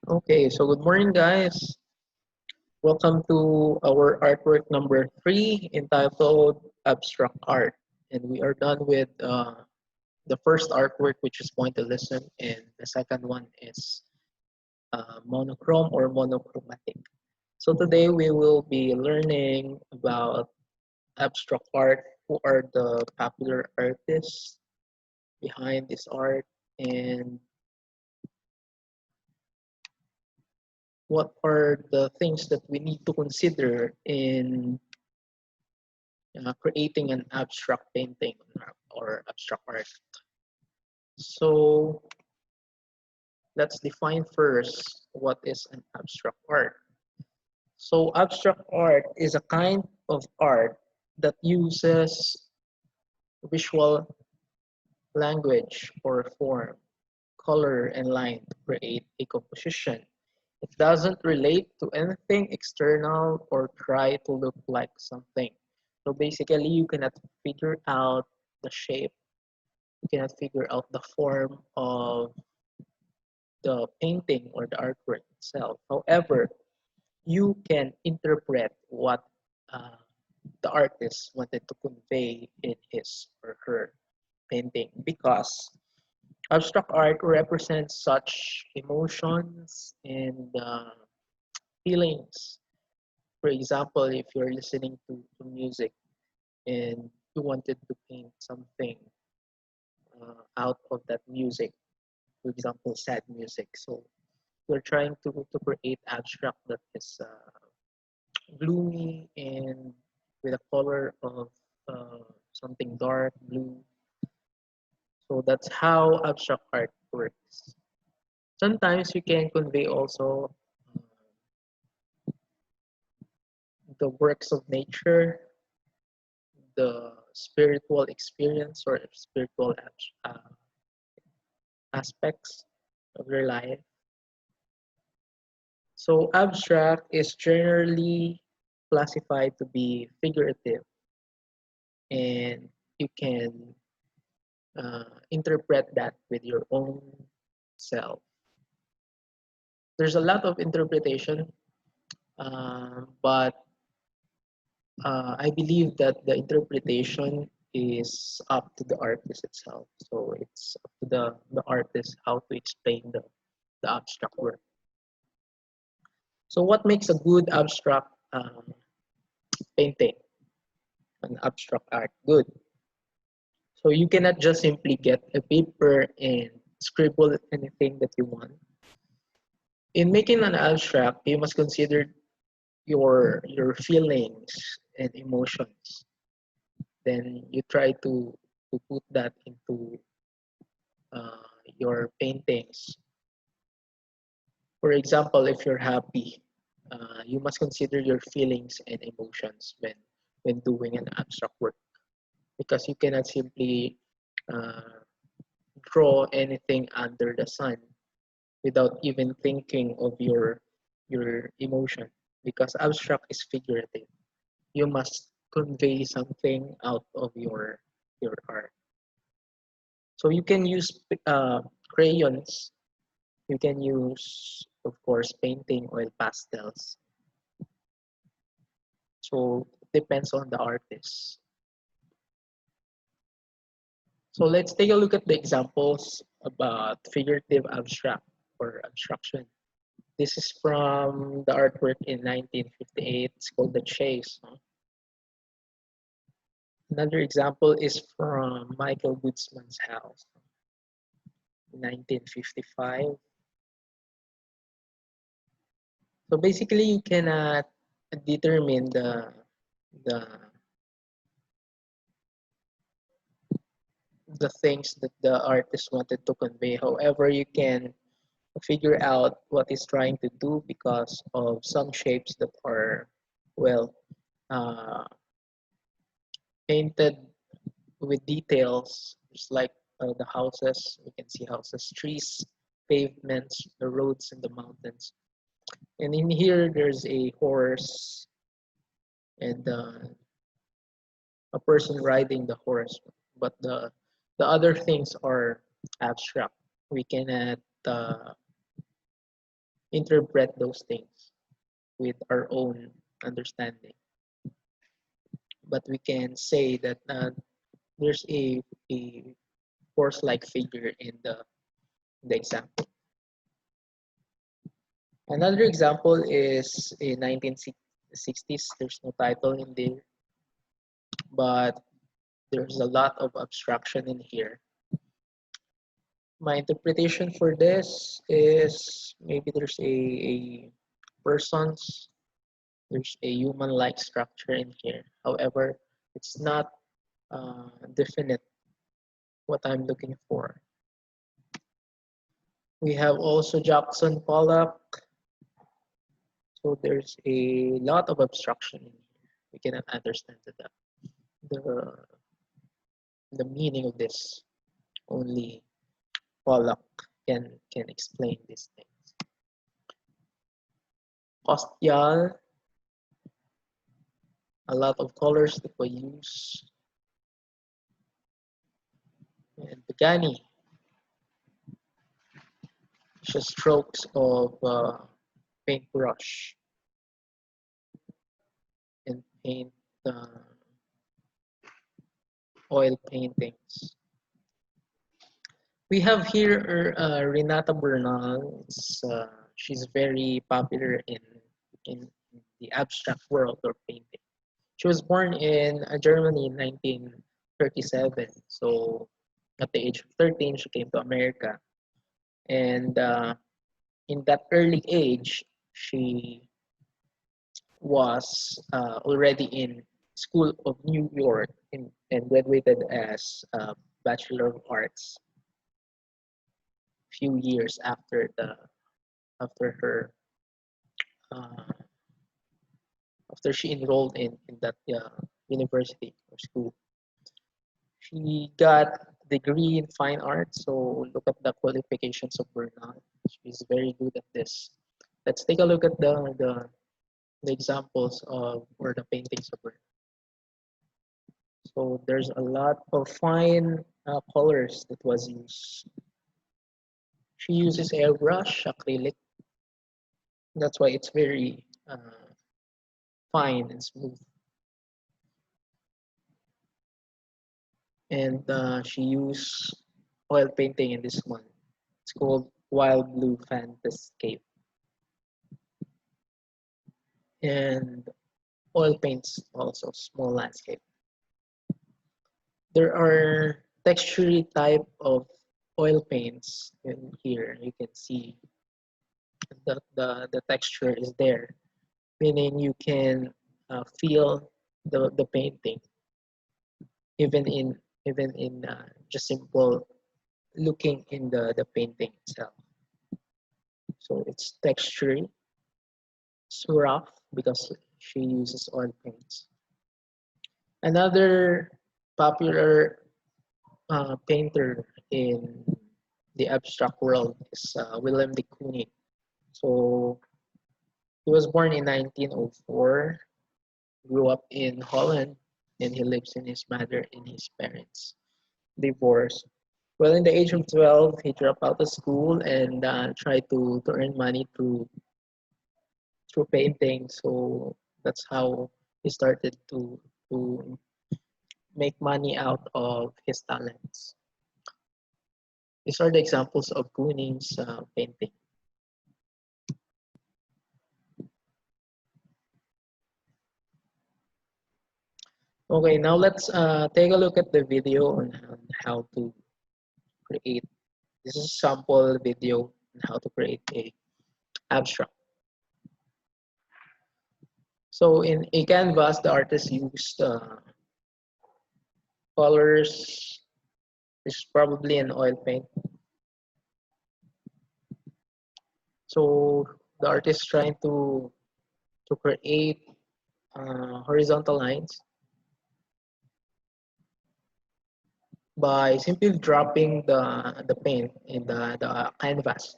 Okay, so good morning, guys. Welcome to our artwork number 3 entitled Abstract Art. And we are done with the first artwork, which is pointillism, and the second one is monochrome or monochromatic. So today we will be learning about abstract art, who are the popular artists behind this art, and what are the things that we need to consider in creating an abstract painting or abstract art. So let's define first what is an abstract art. So abstract art is a kind of art that uses visual language or form, color, and line to create a composition. It doesn't relate to anything external or try to look like something. So basically, you cannot figure out the shape, you cannot figure out the form of the painting or the artwork itself. However, you can interpret what uh, the artist wanted to convey in his or her painting because abstract art represents such emotions and feelings. For example, if you're listening to music and you wanted to paint something out of that music, for example, sad music. So we're trying to create abstract that is gloomy and with a color of something dark blue. So that's how abstract art works. Sometimes you can convey also the works of nature, the spiritual experience or spiritual aspects of your life. So abstract is generally classified to be figurative, and you can interpret that with your own self. There's a lot of interpretation, but I believe that the interpretation is up to the artist itself. So it's up to the artist how to explain the abstract work. So what makes a good abstract painting, an abstract art good? So you cannot just simply get a paper and scribble anything that you want. In making an abstract, you must consider your feelings and emotions. Then you try to put that into your paintings. For example, if you're happy, you must consider your feelings and emotions when doing an abstract work because you cannot simply uh, draw anything under the sun without even thinking of your emotion because abstract is figurative. You must convey something out of your art. So you can use crayons. You can use, of course, painting, oil pastels. So it depends on the artist. So let's take a look at the examples about figurative abstract or abstraction. This is from the artwork in 1958. It's called The Chase. Another example is from Michael Goodsman's house, 1955. So basically, you cannot determine the the things that the artist wanted to convey. However, you can figure out what he's trying to do because of some shapes that are well uh, painted with details, just like the houses. You can see houses, trees, pavements, the roads, and the mountains. And in here, there's a horse and a person riding the horse. But the other things are abstract. We cannot interpret those things with our own understanding. But we can say that there's a horse-like figure in the example. Another example is in 1960s. There's no title in there, but there's a lot of abstraction in here. My interpretation for this is maybe there's a person's, there's a human-like structure in here. However, it's not definite what I'm looking for. We have also Jackson Pollock. So there's a lot of abstraction in here. We cannot understand the, the meaning of this. Only Pollock can explain these things. Costial, a lot of colors that we use. And Pagani, just strokes of paintbrush and paint oil paintings. We have here Renata Bernal. She's very popular in the abstract world of painting. She was born in Germany in 1937. So at the age of 13, she came to America. And in that early age, she was already in School of New York and graduated as Bachelor of Arts few years after her uh, after she enrolled in that university or school. She got degree in fine arts. So look at the qualifications of Bernal. She's very good at this. Let's take a look at the examples of or the paintings of Bernal. So there's a lot of fine colors that was used. She uses airbrush, acrylic. That's why it's very fine and smooth. And she used oil painting in this one. It's called Wild Blue Fantascape. And oil paints also, small landscape. There are texture type of oil paints in here. You can see that the texture is there, meaning you can feel the painting even in just simple looking in the painting itself. So it's textury, it's rough because she uses oil paints. Another popular painter in the abstract world is Willem de Kooning. So he was born in 1904, grew up in Holland, and he lives in his mother and his parents. Divorced. Well, in the age of 12, he dropped out of school and tried to earn money through painting. So that's how he started to make money out of his talents. These are the examples of Kooning's painting. Okay, now let's take a look at the video on how to create. This is a sample video on how to create a abstract. So in a canvas, the artist used colors. This is probably an oil paint. So the artist is trying to create horizontal lines by simply dropping the paint in the canvas.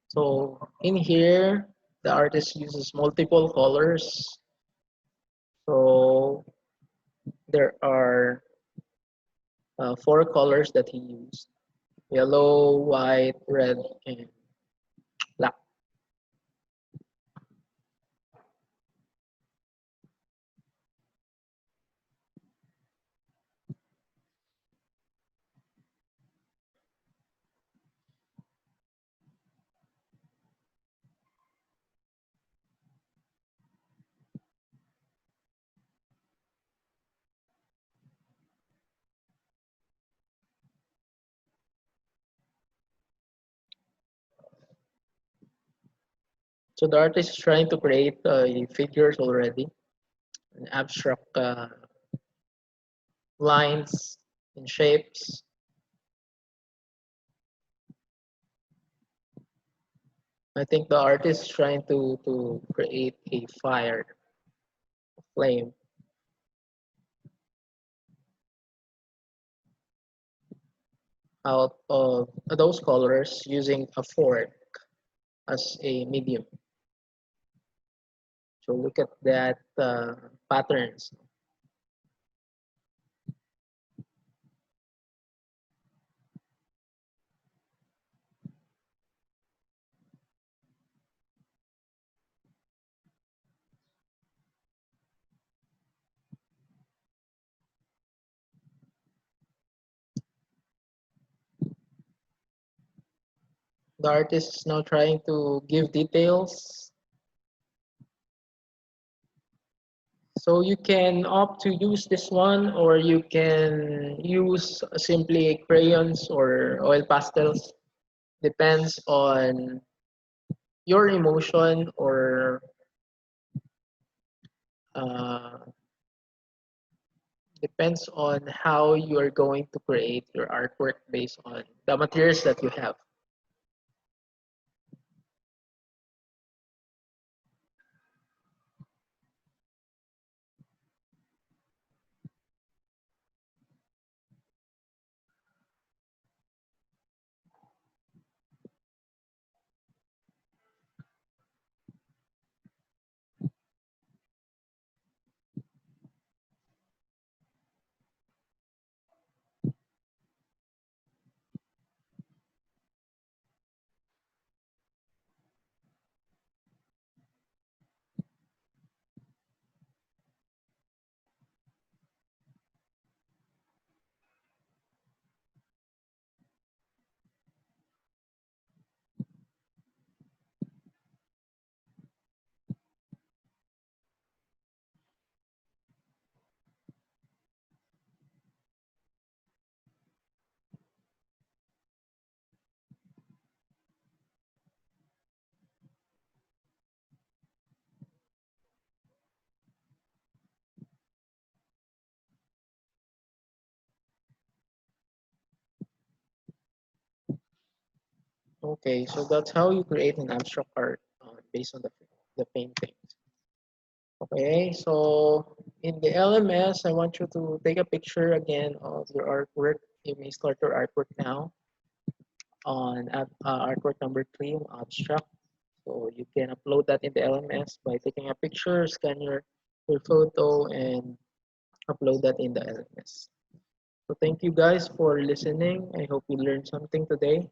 So in here, the artist uses multiple colors. So there are 4 colors that he used: yellow, white, red, and black. So the artist is trying to create figures already, an abstract lines and shapes. I think the artist is trying to create a fire, a flame out of those colors using a fork as a medium. So look at that patterns. The artist is now trying to give details. So you can opt to use this one, or you can use simply crayons or oil pastels. Depends on your emotion or uh, depends on how you are going to create your artwork based on the materials that you have. Okay, so that's how you create an abstract art based on the painting. Okay, so in the LMS, I want you to take a picture again of your artwork. You may start your artwork now on artwork number 3 on abstract. So you can upload that in the LMS by taking a picture, scan your photo, and upload that in the LMS. So thank you guys for listening. I hope you learned something today.